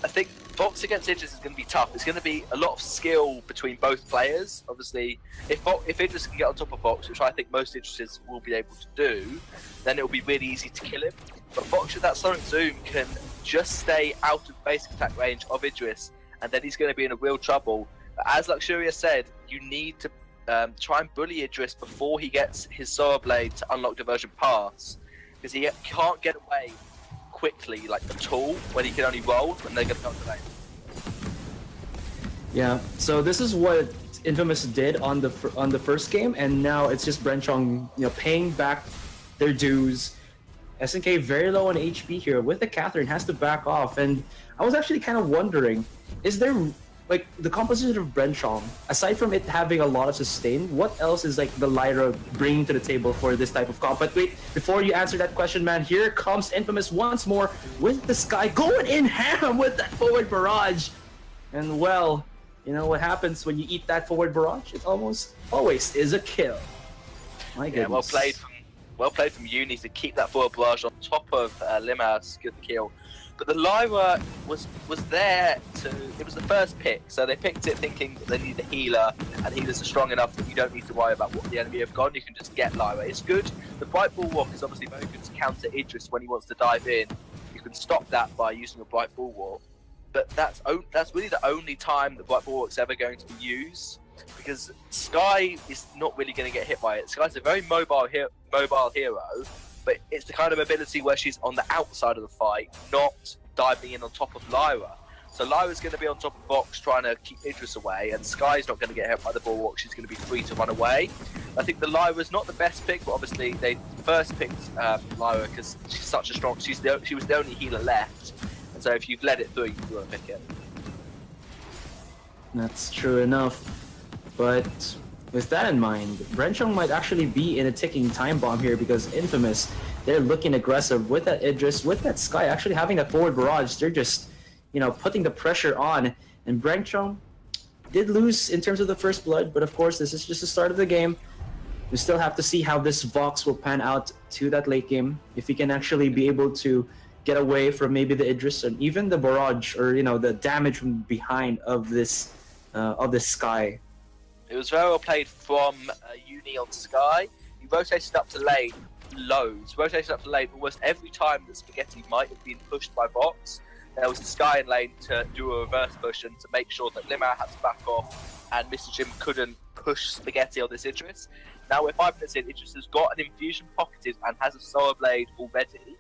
S4: I think Vox against Idris is going to be tough. It's going to be a lot of skill between both players. Obviously, if Idris can get on top of Vox, which I think most Idrises will be able to do, then it will be really easy to kill him. But Vox with that Sonic Zoom can just stay out of basic attack range of Idris, and then he's going to be in a real trouble. But as Luxuria said, you need to try and bully Idris before he gets his Sora Blade to unlock Diversion Pass, because he can't get away quickly, like at all, when he can only roll when they're going to come to lane.
S3: Yeah, so this is what Infamous did on the first game, and now it's just Brenchong, paying back their dues. SNK very low on HP here with the Catherine, has to back off, and I was actually kind of wondering, is there like the composition of Brenchong, aside from it having a lot of sustain, what else is like the Lyra bringing to the table for this type of comp? But wait, before you answer that question, man, here comes Infamous once more with the Sky going in ham with that forward barrage. And well, you know what happens when you eat that forward barrage? It almost always is a kill. My goodness.
S4: Yeah, well played from Uni to keep that forward barrage on top of Limhouse, get the kill. But the Lyra was there it was the first pick, so they picked it thinking that they need a healer, and healers are strong enough that you don't need to worry about what the enemy have gone, you can just get Lyra. It's good. The Bright Bulwark is obviously very good to counter Idris when he wants to dive in. You can stop that by using a Bright Bulwark, but that's really the only time the Bright Bulwark's ever going to be used, because Sky is not really going to get hit by it. Sky's a very mobile hero, but it's the kind of ability where she's on the outside of the fight, not diving in on top of Lyra. So Lyra's going to be on top of Vox trying to keep Idris away, and Sky's not going to get hit by the Bulwark. She's going to be free to run away. I think the Lyra's not the best pick, but obviously they first picked Lyra because she's such a strong. She was the only healer left, and so if you've led it through, you want to pick it.
S3: That's true enough. But with that in mind, Brenchong might actually be in a ticking time bomb here because Infamous, they're looking aggressive with that Idris, with that Sky actually having that forward barrage. They're just, you know, putting the pressure on. And Brenchong did lose in terms of the first blood, but of course this is just the start of the game. We still have to see how this Vox will pan out to that late game. If he can actually be able to get away from maybe the Idris and even the barrage, or you know, the damage from behind of this Sky.
S4: It was very well played from Uni on Sky. He rotated up to lane loads. Rotated up to lane almost every time that Spaghetti might have been pushed by Vox. There was a Sky in lane to do a reverse push and to make sure that Limau had to back off and Mr. Jim couldn't push Spaghetti on this Idris. Now we're 5 minutes in, Idris has got an infusion pocketed and has a Solar Blade already.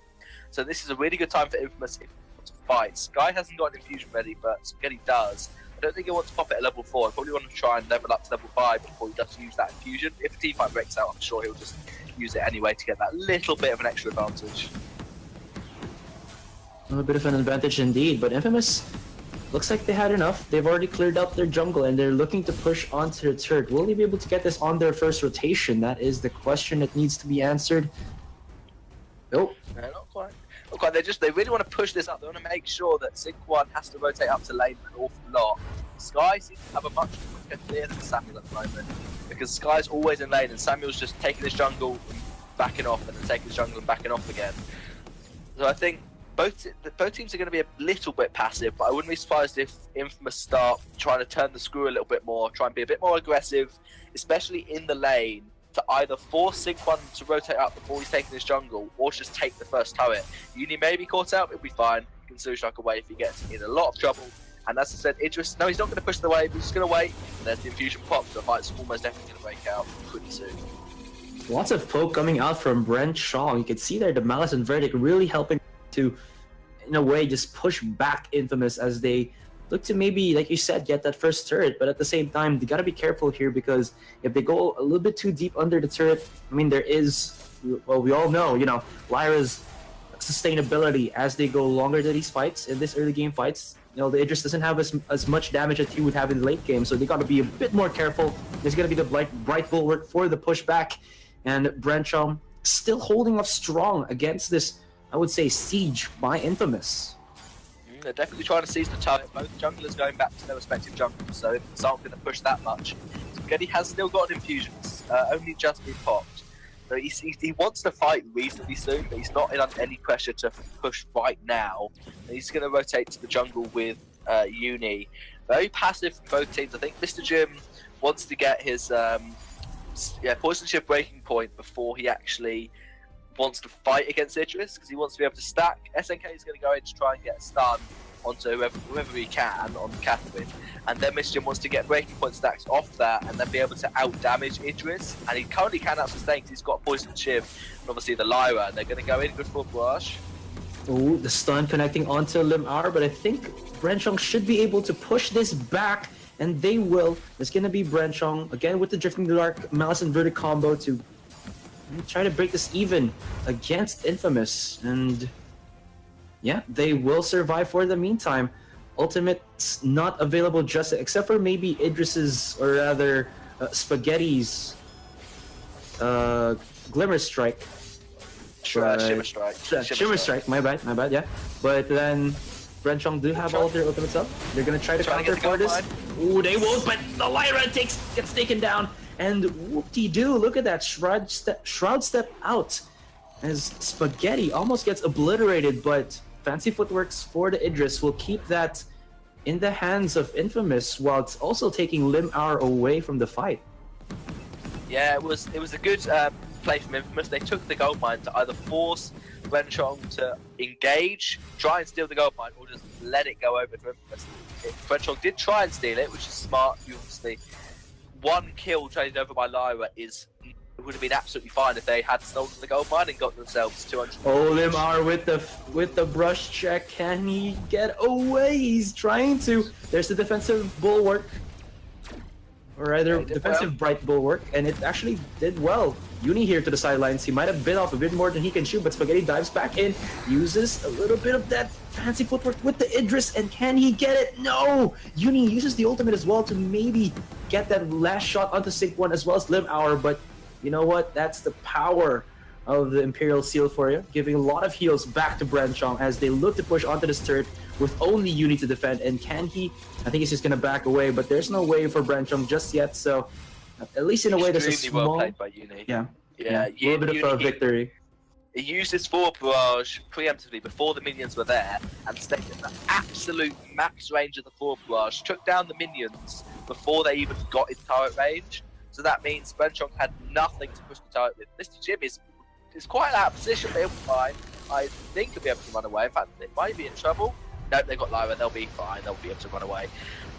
S4: So this is a really good time for Infamous to fight. Sky hasn't got an infusion ready, but Spaghetti does. I don't think he wants to pop it at level 4. I probably want to try and level up to level 5 before he does use that infusion. If a team fight breaks out, I'm sure he'll just use it anyway to get that little bit of an extra advantage.
S3: A bit of an advantage indeed, but Infamous looks like they had enough. They've already cleared out their jungle and they're looking to push onto the turret. Will they be able to get this on their first rotation? That is the question that needs to be answered. Nope.
S4: No, not quite. Not quite. They really want to push this up. They want to make sure that Sync 1 has to rotate up to lane an awful lot. Sky seems to have a much quicker clear than Samuel at the moment, because Sky's always in lane and Samuel's just taking his jungle and backing off and then taking his jungle and backing off again. So I think both teams are going to be a little bit passive, but I wouldn't be surprised if Infamous start trying to turn the screw a little bit more, try and be a bit more aggressive, especially in the lane, to either force Sync 1 to rotate up before he's taking his jungle, or just take the first turret. Uni may be caught out, it'll be fine. He can strike away if he gets in a lot of trouble. And as I said, Idris, no, he's not going to push the wave, he's just going to wait. And there's the infusion pop, so the fight's almost definitely going to break out pretty soon.
S3: Lots of poke coming out from Brenchong. You can see there the Malice and Verdict really helping to, in a way, just push back Infamous as they look to maybe, like you said, get that first turret. But at the same time, they gotta be careful here, because if they go a little bit too deep under the turret, I mean, there is, well, we all know, you know, Lyra's sustainability as they go longer to these fights, in this early game fights. You know, the Idris doesn't have as much damage as he would have in the late game, so they gotta be a bit more careful. There's gonna be the bright bulwark for the pushback, and Brenchong still holding up strong against this, I would say, siege by Infamous.
S4: They're definitely trying to seize the turret. Both junglers going back to their respective jungles, so Infamous aren't going to push that much. Spaghetti has still got an infusion, only just been popped. So he wants to fight reasonably soon, but he's not under any pressure to push right now. And he's going to rotate to the jungle with Uni. Very passive from both teams. I think Mr. Jim wants to get his Poison Shift breaking point before he actually wants to fight against Idris, because he wants to be able to stack. SNK is going to go in to try and get a stun onto whoever he can on Catherine, and then Mr. Jim wants to get breaking point stacks off that and then be able to out damage Idris, and he currently cannot sustain because he's got a Poison Shift and obviously the Lyra, and they're going to go in good for Brush.
S3: Oh, the stun connecting onto Limau, but I think Brenchong should be able to push this back, and they will. It's going to be Brenchong again with the Drifting Dark Malice and Verdict combo to try to break this even against Infamous, and yeah, they will survive for the meantime. Ultimate's not available just except for maybe Idris's, or rather Spaghetti's Glimmer Strike.
S4: Shimmer Strike.
S3: Shimmer Strike, my bad, yeah. But then Brenchong do have all their ultimates up. They're gonna try to counter for this. Ooh, they won't, but the Lyra gets taken down. And whoop-de-doo, look at that, Shroud step out as Spaghetti almost gets obliterated, but fancy footworks for the Idris will keep that in the hands of Infamous, while it's also taking Limau away from the fight.
S4: Yeah, it was a good play from Infamous. They took the gold mine to either force Brenchong to engage, try and steal the gold mine, or just let it go over to Infamous. Brenchong did try and steal it, which is smart, obviously. One kill traded over by Lyra would have been absolutely fine if they had stolen the gold mine and got themselves 200.
S3: Oh, Limau with the brush check. Can he get away? He's trying to. There's the defensive bulwark. or rather
S4: Yeah, did
S3: defensive
S4: well.
S3: bright bulwark, and it actually did well. Uni here to the sidelines. He might have bit off a bit more than he can shoot, but Spaghetti dives back in, uses a little bit of that fancy footwork with the Idris, and can he get it? No! Uni uses the ultimate as well to maybe get that last shot onto Sync 1 as well as Lim Hour, but you know what? That's the power of the Imperial Seal for you, giving a lot of heals back to Brenchong as they look to push onto this turret with only Uni to defend. And can he? I think he's just gonna back away, but there's no way for Brenchong just yet. So at least in a way, there's a
S4: Extremely
S3: small,
S4: well played by Uni.
S3: yeah,
S4: Yeah,
S3: a little bit of a victory.
S4: He used his forward barrage preemptively before the minions were there and stayed at the absolute max range of the forward barrage, took down the minions before they even got in turret range. So that means Brenchong had nothing to push the turret with. Mr. Jim is quite out of position, but he'll be fine. I think he'll be able to run away. In fact, they might be in trouble. No, they've got Lyra, they'll be fine, they'll be able to run away.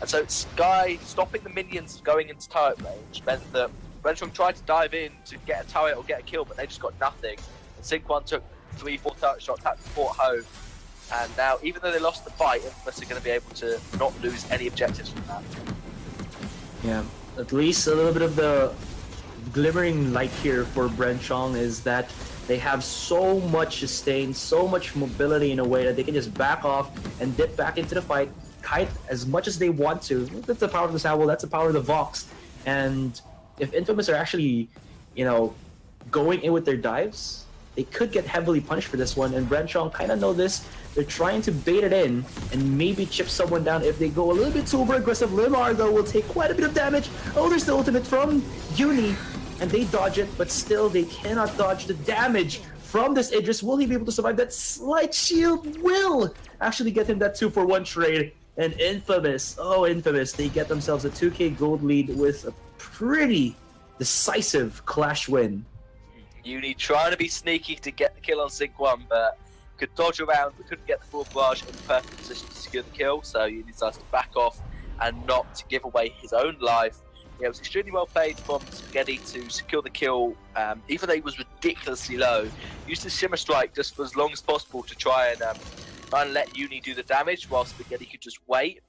S4: And so Sky stopping the minions going into turret range meant that Brenchong tried to dive in to get a turret or get a kill, but they just got nothing. And Sync 1 took 3-4 turret shots, had to port home. And now, even though they lost the fight, Infamous are going to be able to not lose any objectives from that.
S3: Yeah, at least a little bit of the glimmering light here for Brenchong is that they have so much sustain, so much mobility in a way that they can just back off and dip back into the fight, kite as much as they want to. That's the power of the Sable, that's the power of the Vox. And if Infamous are actually, you know, going in with their dives, they could get heavily punished for this one, and Brenchong kind of know this. They're trying to bait it in and maybe chip someone down if they go a little bit too over aggressive. Limar though will take quite a bit of damage. Oh, there's the ultimate from Uni, and they dodge it, but still they cannot dodge the damage from this Idris. Will he be able to survive? That slight shield will actually get him that 2-for-1 trade. And Infamous, oh Infamous, they get themselves a 2k gold lead with a pretty decisive Clash win.
S4: Uni trying to be sneaky to get the kill on Sync 1, but could dodge around, but couldn't get the full barrage in the perfect position to secure the kill, so Uni decides to back off and not to give away his own life. Yeah, it was extremely well played from Spaghetti to secure the kill, even though he was ridiculously low. Used his Shimmer Strike just for as long as possible to try and let Uni do the damage, while Spaghetti could just wait.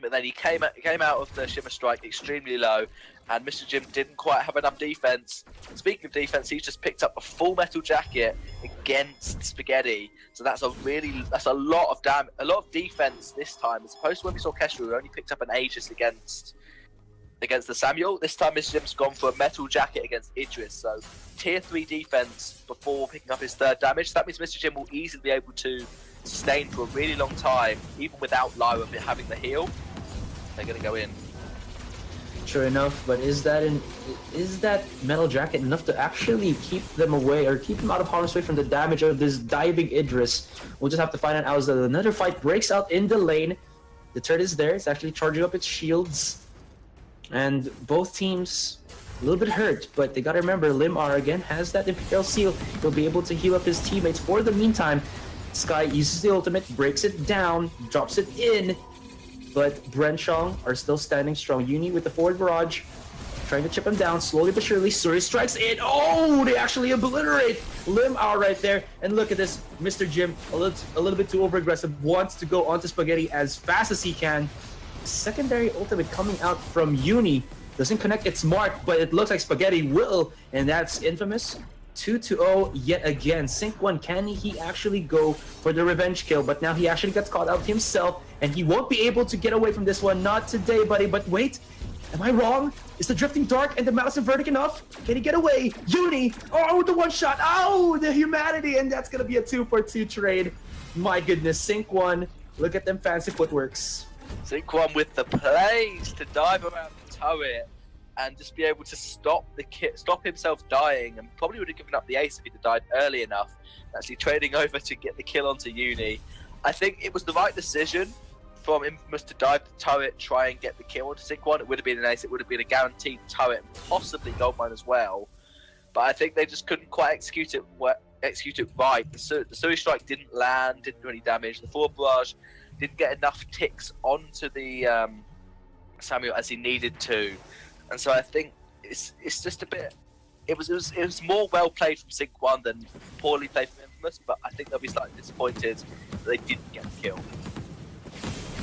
S4: But then he came out of the Shimmer Strike extremely low, and Mr. Jim didn't quite have enough defense. Speaking of defense, he's just picked up a full metal jacket against Spaghetti. So that's a lot of damage, a lot of defense this time, as opposed to when we saw Kestra, who only picked up an Aegis against the Samuel. This time Mr. Jim's gone for a metal jacket against Idris, so tier 3 defense before picking up his third damage. So that means Mr. Jim will easily be able to sustain for a really long time, even without Lyra having the heal. They're going to go in.
S3: Sure enough, but is that metal jacket enough to actually keep them away or keep them out of harm's way from the damage of this diving Idris? We'll just have to find out as another fight breaks out in the lane. The turret is there, it's actually charging up its shields. And both teams a little bit hurt, but they gotta remember Limar again has that Imperial Seal. He'll be able to heal up his teammates. For the meantime, Sky uses the ultimate, breaks it down, drops it in. But Brenchong are still standing strong. Uni with the forward barrage, trying to chip him down slowly but surely. Suri strikes in. Oh, they actually obliterate Lim out right there. And look at this, Mr. Jim, a little bit too over aggressive, wants to go onto Spaghetti as fast as he can. Secondary ultimate coming out from Uni. Doesn't connect its mark, but it looks like Spaghetti will, and that's Infamous. 2-0 yet again. Sync 1, can he actually go for the revenge kill? But now he actually gets caught out himself, and he won't be able to get away from this one. Not today, buddy. But wait, am I wrong? Is the Drifting Dark and the Malice and Verdict enough? Can he get away? Uni! Oh, the one shot! Oh, the humanity! And that's gonna be a 2-for-2 trade. My goodness, Sync 1. Look at them fancy footworks.
S4: Sync 1 with the plays to dive around the turret and just be able to stop himself dying, and probably would have given up the ace if he'd have died early enough. Actually trading over to get the kill onto Uni. I think it was the right decision from Infamous to dive the turret, try and get the kill onto Sync 1. It would have been an ace, it would have been a guaranteed turret, and possibly goldmine as well. But I think they just couldn't quite execute it right. The Suri Strike didn't land, didn't do any damage. The forward barrage didn't get enough ticks onto the Samuel as he needed to. And so I think it's just a bit. It was more well played from Sync 1 than poorly played from Infamous, but I think they'll be slightly disappointed that they didn't get the kill.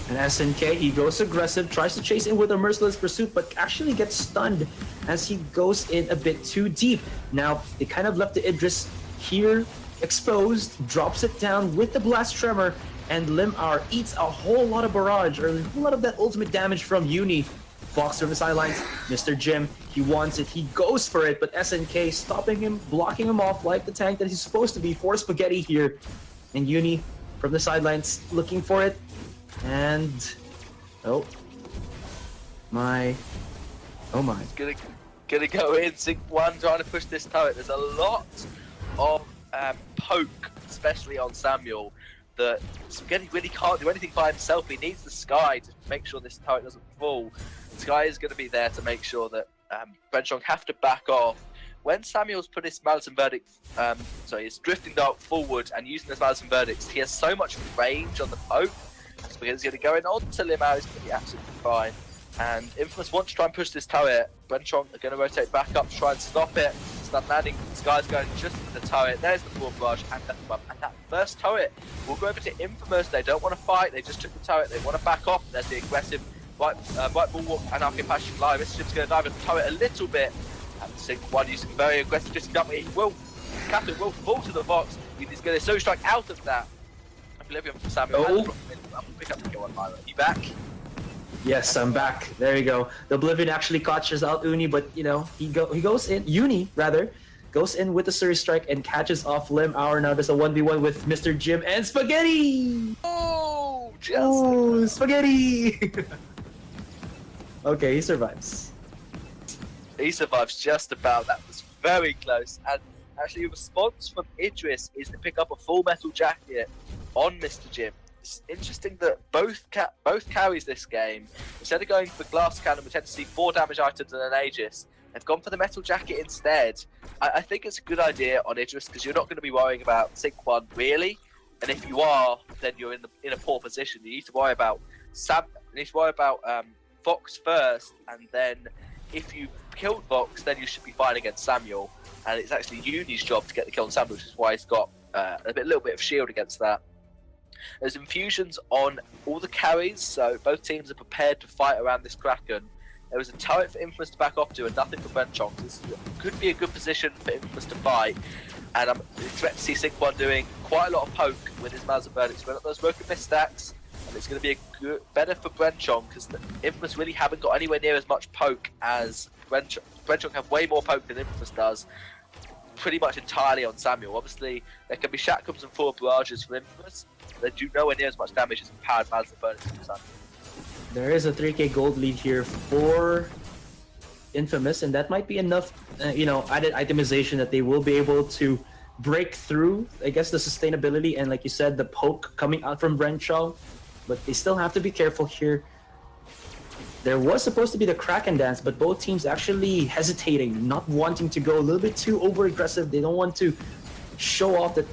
S3: And SNK, he goes aggressive, tries to chase in with a merciless pursuit, but actually gets stunned as he goes in a bit too deep. Now, they kind of left the Idris here exposed, drops it down with the Blast Tremor, and Limar eats a whole lot of barrage, or a whole lot of that ultimate damage from Uni. Fox from the sidelines, Mr. Jim, he wants it, he goes for it, but SNK stopping him, blocking him off like the tank that he's supposed to be for Spaghetti here. And Uni from the sidelines looking for it. And oh my.
S4: Gonna go in, Sync 1 trying to push this turret. There's a lot of poke, especially on Samuel, that Spaghetti really can't do anything by himself. He needs the Sky to make sure this turret doesn't fall. Sky is going to be there to make sure that Brenchong have to back off. When Samuel's put his Malice and Verdict, his Drifting Dart forward and using his Malice and Verdicts, he has so much range on the poke. Spaghetti's going to go in onto Limau, he's going to be absolutely fine. And Infamous wants to try and push this turret. Brenchong are going to rotate back up to try and stop it. Stun landing, Sky's going just into the turret. There's the full barrage and the bump. And that first turret will go over to Infamous. They don't want to fight, they just took the turret, they want to back off. There's the aggressive right bulwark and Arcane Passion live. This ship's going to dive and turret a little bit. And Sync 1 using very aggressive distant jump. Captain will fall to the box. He's going to so strike out of that. Oblivion from Samuel.
S3: Oh.
S4: I'll pick up the kill on Myra. You back?
S3: Yes, I'm back. There you go. The Oblivion actually catches out Uni, but you know, he goes in, Uni rather, goes in with the Surge Strike and catches off Limar. Now there's a 1v1 with Mr. Jim and Spaghetti!
S4: Oh,
S3: Spaghetti! Okay, he survives.
S4: He survives just about. That was very close. And actually, a response from Idris is to pick up a full metal jacket on Mr. Jim. It's interesting that both carries this game, instead of going for glass cannon, we tend to see 4 damage items and an Aegis. They've gone for the metal jacket instead. I think it's a good idea on Idris because you're not going to be worrying about Sync 1 really, and if you are, then you're in a poor position. You need to worry about Fox first, and then if you killed Fox, then you should be fine against Samuel. And it's actually Uni's job to get the kill on Samuel, which is why he's got a little bit of shield against that. There's infusions on all the carries, so both teams are prepared to fight around this Kraken. There was a turret for Infamous to back off to and nothing for Brenchong. This could be a good position for Infamous to fight, and I'm expecting to see Sync 1 doing quite a lot of poke with his Malice and Verdicts. We're not those broken mist stacks, and it's going to be better for Brenchong because Infamous really haven't got anywhere near as much poke as Brenchong. Brenchong have way more poke than Infamous does, pretty much entirely on Samuel. Obviously, there can be Shatkums and 4 barrages for Infamous. They do nowhere near as much damage as Empowered Malice and Verdicts from Samuel.
S3: There is a 3k gold lead here for Infamous, and that might be enough, added itemization that they will be able to break through, I guess, the sustainability and, like you said, the poke coming out from Brenchong. But they still have to be careful here. There was supposed to be the Kraken dance, but both teams actually hesitating, not wanting to go a little bit too over-aggressive. They don't want to show off that,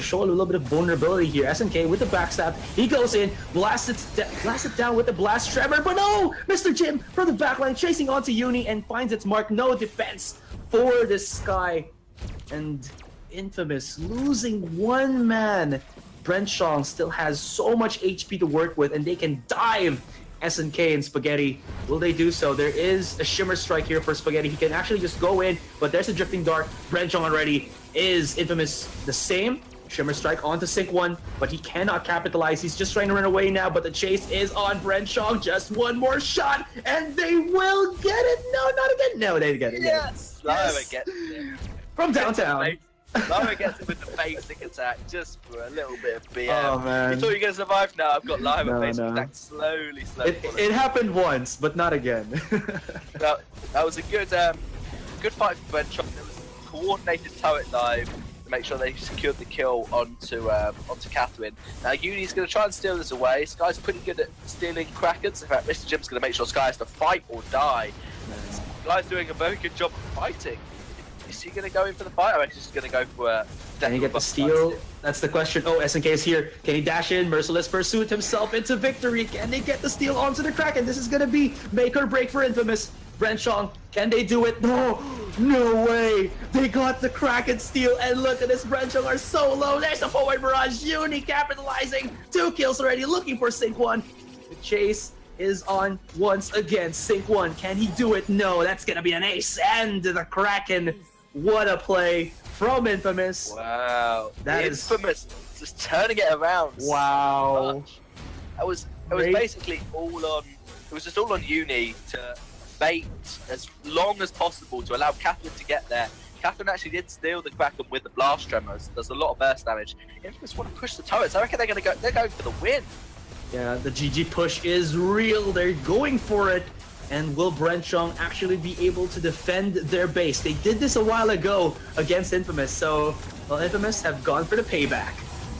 S3: show a little bit of vulnerability here. SNK with the backstab, he goes in, blasts it down with the Blast Tremor, but no! Mr. Jim from the backline chasing onto Uni and finds its mark. No defense for this Sky. And Infamous losing 1 man. Brenchong still has so much HP to work with, and they can dive SNK and Spaghetti. Will they do so? There is a Shimmer Strike here for Spaghetti. He can actually just go in, but there's a Drifting Dart. Brenchong already. Is Infamous the same? Shimmer Strike onto Sync 1, but he cannot capitalize. He's just trying to run away now, but the chase is on Brenchong. Just 1 more shot, and they will get it. No, not again. No, they get it.
S4: Yes! Lara gets it.
S3: From downtown.
S4: Lara gets it with the basic attack, just for a little bit of BM.
S3: Oh, man.
S4: You thought you were going to survive? Now I've got Lara
S3: No,
S4: basic
S3: no.
S4: attack slowly.
S3: It happened once, but not again.
S4: That was a good fight for Brenchong. There was a coordinated turret dive to make sure they secured the kill onto Catherine. Now Uni's going to try and steal this away. Sky's pretty good at stealing Krakens. In fact, Mr. Jim's going to make sure Sky has to fight or die. Sky's doing a very good job of fighting. Is he going to go in for the fight, or is he just going to go for a...
S3: Can he get the steal? That's the question. Oh, SNK is here. Can he dash in? Merciless Pursuit himself into victory. Can they get the steal onto the Kraken? This is going to be make or break for Infamous. Brenchong, can they do it? No, no way. They got the Kraken steal, and look at this. Brenchong are so low. There's a forward barrage. Uni capitalizing. 2 kills already, looking for Sync 1. The chase is on once again. Sync 1, can he do it? No, that's gonna be an ace. And the Kraken, what a play from Infamous.
S4: Wow.
S3: That is-
S4: Infamous just turning it around.
S3: Wow.
S4: So much. It was
S3: Great.
S4: basically all on. It was just all on Uni to bait as long as possible to allow Catherine to get there. Catherine actually did steal the Kraken with the blast tremors. There's a lot of burst damage. Infamous want to push the turrets. I reckon they're gonna go. They're going for the win.
S3: Yeah, the GG push is real. They're going for it. And will Brenchong actually be able to defend their base? They did this a while ago against Infamous, so well, Infamous have gone for the payback.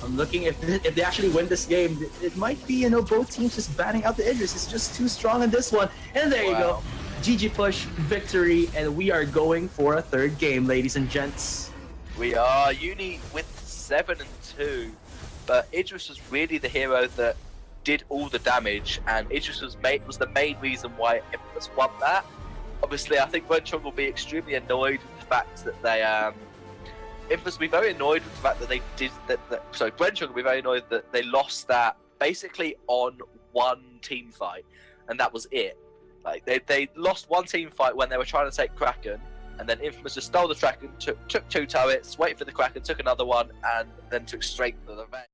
S3: I'm looking if they actually win this game, it might be, you know, both teams just batting out the Idris. It's just too strong in this one. And there you go.
S4: Wow.
S3: GG push, victory, and we are going for a third game, ladies and gents.
S4: We are Uni with 7-2, but Idris was really the hero that did all the damage, and Idris was the main reason why Infamous won that. Obviously, I think Brenchong will be extremely annoyed with the fact that they Infamous will be very annoyed with the fact that they did that. So Brenchong will be very annoyed that they lost that basically on one team fight, and that was it. Like they lost one team fight when they were trying to take Kraken, and then Infamous just stole the Kraken, took 2 turrets, waited for the Kraken, took another one, and then took straight for the revenge.